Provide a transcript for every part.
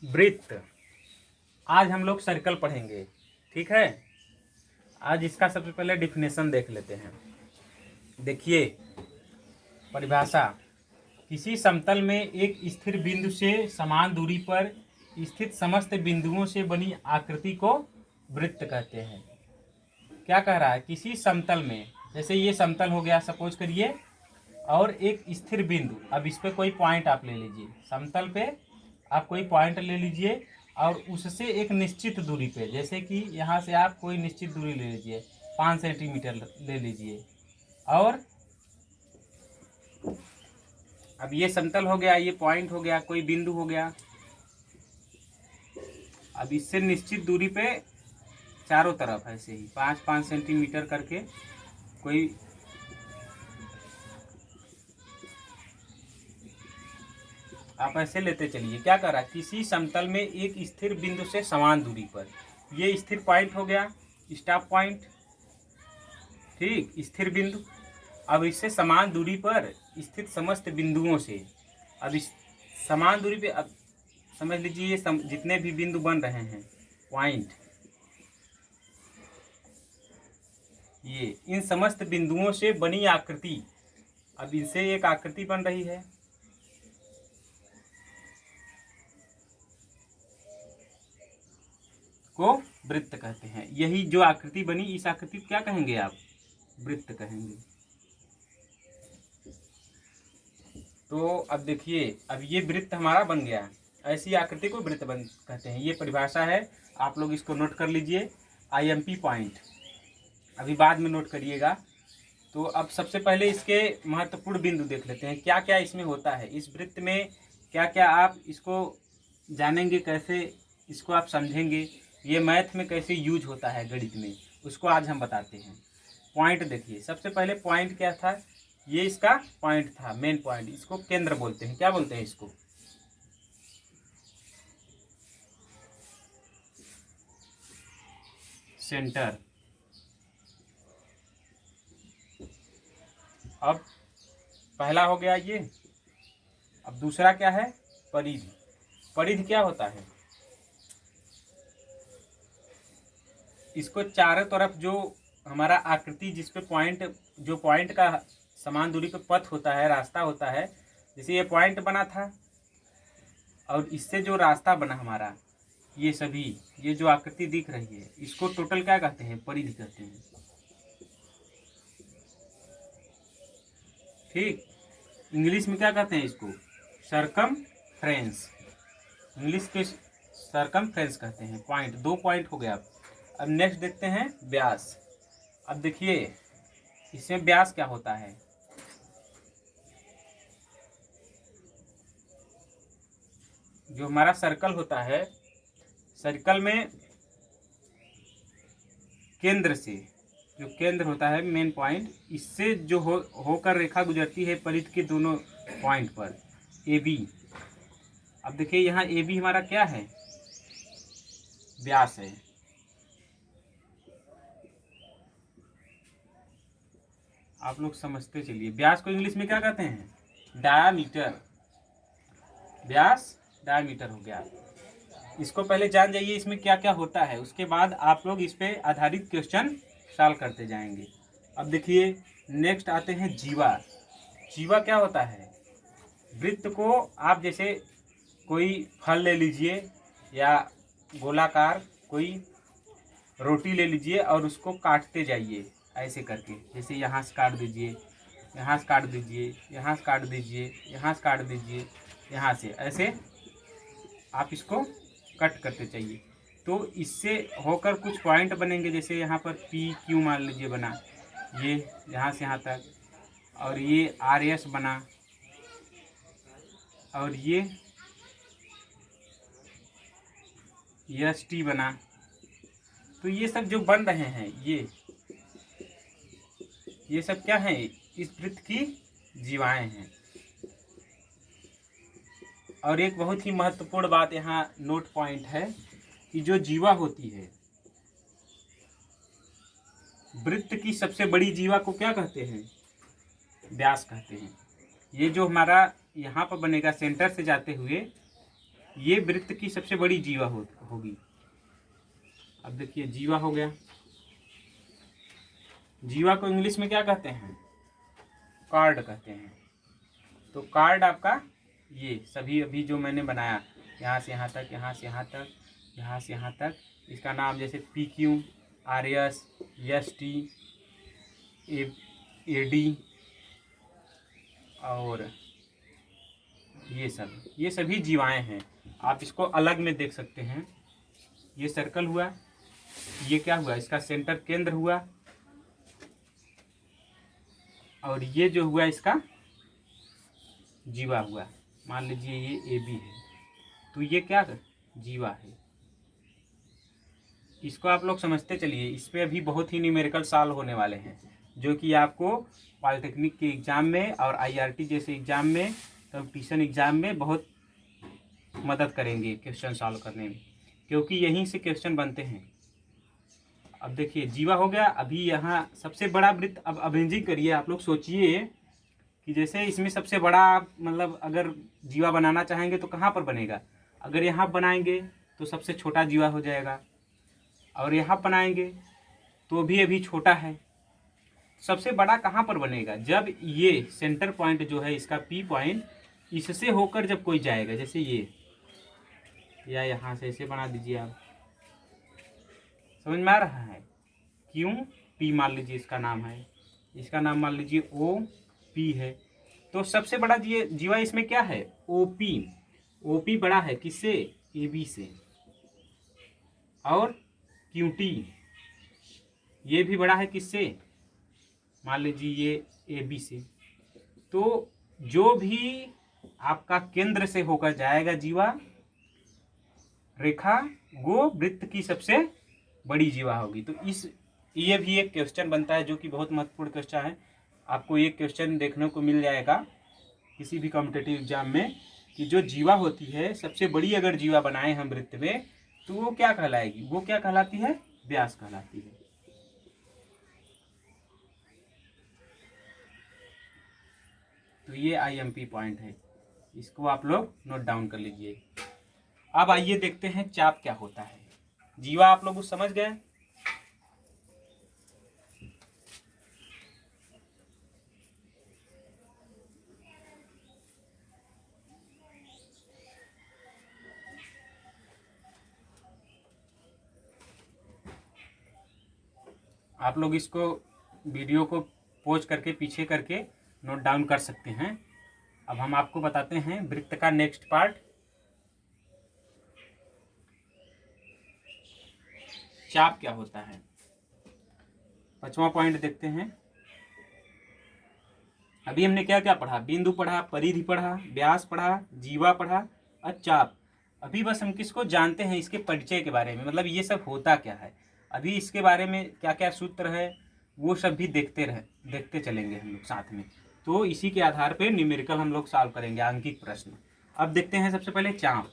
वृत्त। आज हम लोग सर्कल पढ़ेंगे, ठीक है। आज इसका सबसे पहले डिफिनेशन देख लेते हैं। देखिए परिभाषा, किसी समतल में एक स्थिर बिंदु से समान दूरी पर स्थित समस्त बिंदुओं से बनी आकृति को वृत्त कहते हैं। क्या कह रहा है, किसी समतल में, जैसे ये समतल हो गया सपोज करिए, और एक स्थिर बिंदु, अब इस पे कोई पॉइंट आप ले लीजिए, समतल पे आप कोई पॉइंट ले लीजिए और उससे एक निश्चित दूरी पे, जैसे कि यहाँ से आप कोई निश्चित दूरी ले लीजिए, 5 सेंटीमीटर ले लीजिए, और अब ये समतल हो गया, ये पॉइंट हो गया, कोई बिंदु हो गया। अब इससे निश्चित दूरी पे चारों तरफ ऐसे ही 5-5 सेंटीमीटर करके कोई आप ऐसे लेते चलिए। क्या कर रहा है, किसी समतल में एक स्थिर बिंदु से समान दूरी पर, ये स्थिर पॉइंट हो गया, स्टॉप पॉइंट, ठीक, स्थिर बिंदु। अब इससे समान दूरी पर स्थित समस्त बिंदुओं से, अब इस समान दूरी पे, अब समझ लीजिए जितने भी बिंदु बन रहे हैं पॉइंट, ये इन समस्त बिंदुओं से बनी आकृति, अब इनसे एक आकृति बन रही है, को वृत्त कहते हैं। यही जो आकृति बनी, इस आकृति को क्या कहेंगे आप, वृत्त कहेंगे। तो अब देखिए, अब ये वृत्त हमारा बन गया, ऐसी आकृति को वृत्त बन कहते हैं। ये परिभाषा है, आप लोग इसको नोट कर लीजिए, आईएमपी पॉइंट, अभी बाद में नोट करिएगा। तो अब सबसे पहले इसके महत्वपूर्ण बिंदु देख लेते हैं, क्या क्या इसमें होता है, इस वृत्त में क्या क्या आप इसको जानेंगे, कैसे इसको आप समझेंगे, ये मैथ में कैसे यूज होता है, गणित में, उसको आज हम बताते हैं। पॉइंट देखिए, सबसे पहले पॉइंट क्या था, ये इसका पॉइंट था, मेन पॉइंट, इसको केंद्र बोलते हैं। क्या बोलते हैं इसको, सेंटर। अब पहला हो गया ये। अब दूसरा क्या है, परिधि। परिधि क्या होता है, इसको चारों तरफ जो हमारा आकृति, जिस पे पॉइंट, जो पॉइंट का समान दूरी पे पथ होता है, रास्ता होता है, जैसे ये पॉइंट बना था और इससे जो रास्ता बना हमारा, ये सभी, ये जो आकृति दिख रही है, इसको टोटल क्या कहते हैं, परिधि कहते हैं, ठीक। इंग्लिश में क्या कहते हैं इसको, सरकमफ्रेंस, इंग्लिश के सरकमफ्रेंस कहते हैं। पॉइंट, 2 पॉइंट हो गया। अब नेक्स्ट देखते हैं व्यास। अब देखिए इसमें व्यास क्या होता है, जो हमारा सर्कल होता है, सर्कल में केंद्र से, जो केंद्र होता है मेन पॉइंट, इससे जो होकर रेखा गुजरती है परिधि के दोनों पॉइंट पर, ए बी। अब देखिए यहाँ ए बी हमारा क्या है, व्यास है। आप लोग समझते चलिए, व्यास को इंग्लिश में क्या कहते हैं, डायामीटर। व्यास डायामीटर हो गया। इसको पहले जान जाइए इसमें क्या क्या होता है, उसके बाद आप लोग इस पे आधारित क्वेश्चन सॉल्व करते जाएंगे। अब देखिए नेक्स्ट आते हैं जीवा। जीवा क्या होता है, वृत्त को आप जैसे कोई फल ले लीजिए या गोलाकार कोई रोटी ले लीजिए और उसको काटते जाइए ऐसे करके, जैसे यहाँ से काट दीजिए, यहाँ से काट दीजिए, यहाँ से काट दीजिए, यहाँ से काट दीजिए, यहाँ से, ऐसे आप इसको कट करते चाहिए। तो इससे होकर कुछ पॉइंट बनेंगे, जैसे यहाँ पर पी क्यू मान लीजिए बना, ये यहाँ से यहाँ तक, और ये आर एस बना, और ये एस टी बना। तो ये सब जो बन रहे हैं, ये सब क्या है, इस वृत्त की जीवाएं हैं। और एक बहुत ही महत्वपूर्ण बात यहाँ नोट पॉइंट है कि जो जीवा होती है, वृत्त की सबसे बड़ी जीवा को क्या कहते हैं, व्यास कहते हैं। ये जो हमारा यहाँ पर बनेगा सेंटर से जाते हुए, ये वृत्त की सबसे बड़ी जीवा होगी। अब देखिए जीवा हो गया। जीवा को इंग्लिश में क्या कहते हैं? कार्ड कहते हैं। तो कार्ड आपका ये सभी अभी जो मैंने बनाया, यहाँ से यहाँ तक, यहाँ से यहाँ तक, यहाँ से यहाँ तक, इसका नाम जैसे PQ, RS, ST, AD और ये सभी जीवाएं हैं। आप इसको अलग में देख सकते हैं। ये सर्कल हुआ, ये क्या हुआ? इसका सेंटर केंद्र हुआ, और ये जो हुआ इसका जीवा हुआ। मान लीजिए ये AB है, तो ये क्या जीवा है। इसको आप लोग समझते चलिए। इस पे अभी बहुत ही न्यूमेरिकल सॉल्व होने वाले हैं, जो कि आपको पॉलिटेक्निक के एग्ज़ाम में और IRT जैसे एग्ज़ाम में, कंपटीशन एग्ज़ाम में बहुत मदद करेंगे क्वेश्चन सॉल्व करने में, क्योंकि यहीं से क्वेश्चन बनते हैं। अब देखिए जीवा हो गया। अभी यहाँ सबसे बड़ा वृत्त, अब अरेंजिंग करिए। आप लोग सोचिए कि जैसे इसमें सबसे बड़ा, मतलब अगर जीवा बनाना चाहेंगे तो कहाँ पर बनेगा? अगर यहाँ बनाएंगे तो सबसे छोटा जीवा हो जाएगा, और यहाँ बनाएंगे तो भी अभी छोटा है। सबसे बड़ा कहाँ पर बनेगा? जब ये सेंटर पॉइंट जो है इसका P पॉइंट, इससे होकर जब कोई जाएगा, जैसे ये, या यहाँ से ऐसे बना दीजिए आप। समझ में आ रहा है? क्यों? P मान लीजिए इसका नाम है, इसका नाम मान लीजिए OP है। तो सबसे बड़ा जीवा इसमें क्या है? OP। OP बड़ा है किससे? AB से। और QT ये भी बड़ा है किससे? मान लीजिए ये AB से। तो जो भी आपका केंद्र से होकर जाएगा जीवा रेखा, वो वृत्त की सबसे बड़ी जीवा होगी। तो ये भी एक क्वेश्चन बनता है, जो कि बहुत महत्वपूर्ण क्वेश्चन है। आपको ये क्वेश्चन देखने को मिल जाएगा किसी भी कॉम्पिटिटिव एग्जाम में, कि जो जीवा होती है सबसे बड़ी, अगर जीवा बनाए हम वृत्त में, तो वो क्या कहलाएगी? वो क्या कहलाती है? व्यास कहलाती है। तो ये IMP पॉइंट है, इसको आप लोग नोट डाउन कर लीजिए। अब आइए देखते हैं चाप क्या होता है। जीवा आप लोग समझ गए। आप लोग इसको वीडियो को पॉज करके पीछे करके नोट डाउन कर सकते हैं। अब हम आपको बताते हैं वृत्त का नेक्स्ट पार्ट, चाप क्या होता है। 5वां पॉइंट देखते हैं। अभी हमने क्या क्या पढ़ा? बिंदु पढ़ा, परिधि पढ़ा, व्यास पढ़ा, जीवा पढ़ा और चाप। अभी बस हम किसको जानते हैं? इसके परिचय के बारे में, मतलब ये सब होता क्या है। अभी इसके बारे में क्या क्या सूत्र है वो सब भी देखते चलेंगे हम लोग साथ में। तो इसी के आधार पे न्यूमेरिकल हम लोग सॉल्व करेंगे, आंकिक प्रश्न। अब देखते हैं सबसे पहले चाप।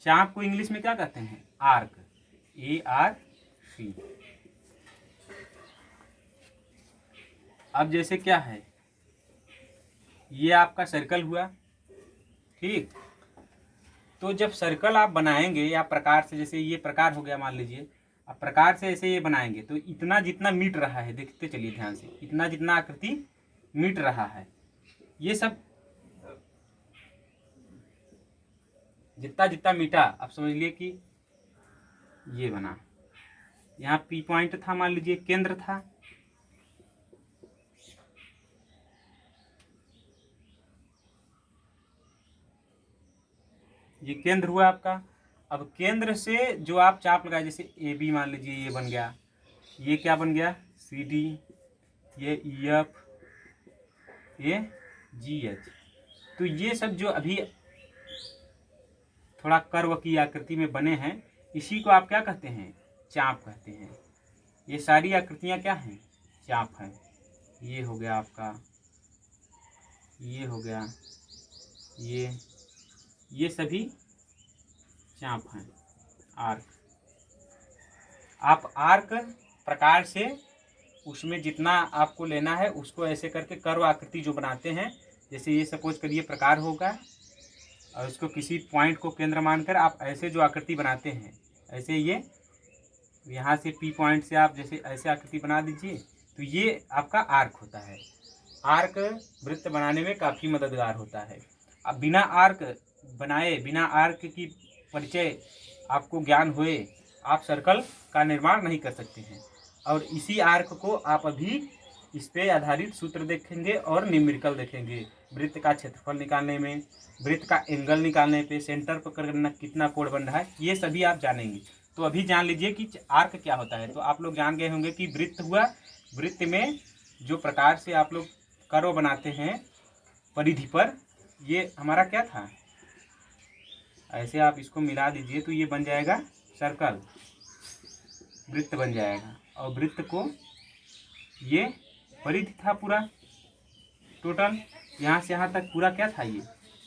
चाप को इंग्लिश में क्या कहते हैं? Arc, ARC। अब जैसे क्या है, ये आपका सर्कल हुआ, ठीक। तो जब सर्कल आप बनाएंगे या प्रकार से, जैसे ये प्रकार हो गया मान लीजिए, अब प्रकार से ऐसे ये बनाएंगे तो इतना जितना मीट रहा है, देखते चलिए ध्यान से, इतना जितना आकृति मीट रहा है, ये सब जितना जितना मीटा, आप समझ लिए कि ये बना। यहाँ P पॉइंट था, मान लीजिए केंद्र था, ये केंद्र हुआ आपका। अब केंद्र से जो आप चाप लगाए, जैसे AB मान लीजिए ये बन गया, ये क्या बन गया? CD, ये EF, ये GH। तो ये सब जो अभी थोड़ा कर्व की आकृति में बने हैं, इसी को आप क्या कहते हैं? चाप कहते हैं। ये सारी आकृतियां क्या हैं? चाप है। ये हो गया आपका, ये हो गया, ये सभी चाप हैं, आर्क। आप आर्क प्रकार से उसमें जितना आपको लेना है उसको ऐसे करके कर्व आकृति जो बनाते हैं, जैसे ये सपोज करिए प्रकार होगा, और इसको किसी पॉइंट को केंद्र मानकर आप ऐसे जो आकृति बनाते हैं, ऐसे ये यहाँ से पी पॉइंट से आप जैसे ऐसे आकृति बना दीजिए, तो ये आपका आर्क होता है। आर्क वृत्त बनाने में काफ़ी मददगार होता है। अब बिना आर्क बनाए, बिना आर्क की परिचय आपको ज्ञान हुए, आप सर्कल का निर्माण नहीं कर सकते हैं। और इसी आर्क को आप अभी इस पे आधारित सूत्र देखेंगे और न्यूमेरिकल देखेंगे। वृत्त का क्षेत्रफल निकालने में, वृत्त का एंगल निकालने पे, सेंटर पर करना कितना कोण बन रहा है, ये सभी आप जानेंगे। तो अभी जान लीजिए कि आर्क क्या होता है। तो आप लोग जान गए होंगे कि वृत्त हुआ, वृत्त में जो प्रकार से आप लोग कर्व बनाते हैं परिधि पर, ये हमारा क्या था, ऐसे आप इसको मिला दीजिए तो ये बन जाएगा सर्कल, वृत्त बन जाएगा। और वृत्त को ये परिधि था पूरा, टोटल यहाँ से यहाँ तक पूरा क्या था, ये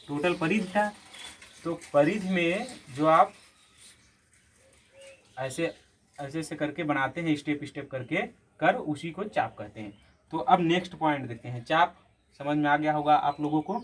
टोटल परिधि था। तो परिधि में जो आप ऐसे ऐसे से करके बनाते हैं, स्टेप स्टेप करके कर, उसी को चाप कहते हैं। तो अब नेक्स्ट पॉइंट देखते हैं। चाप समझ में आ गया होगा आप लोगों को।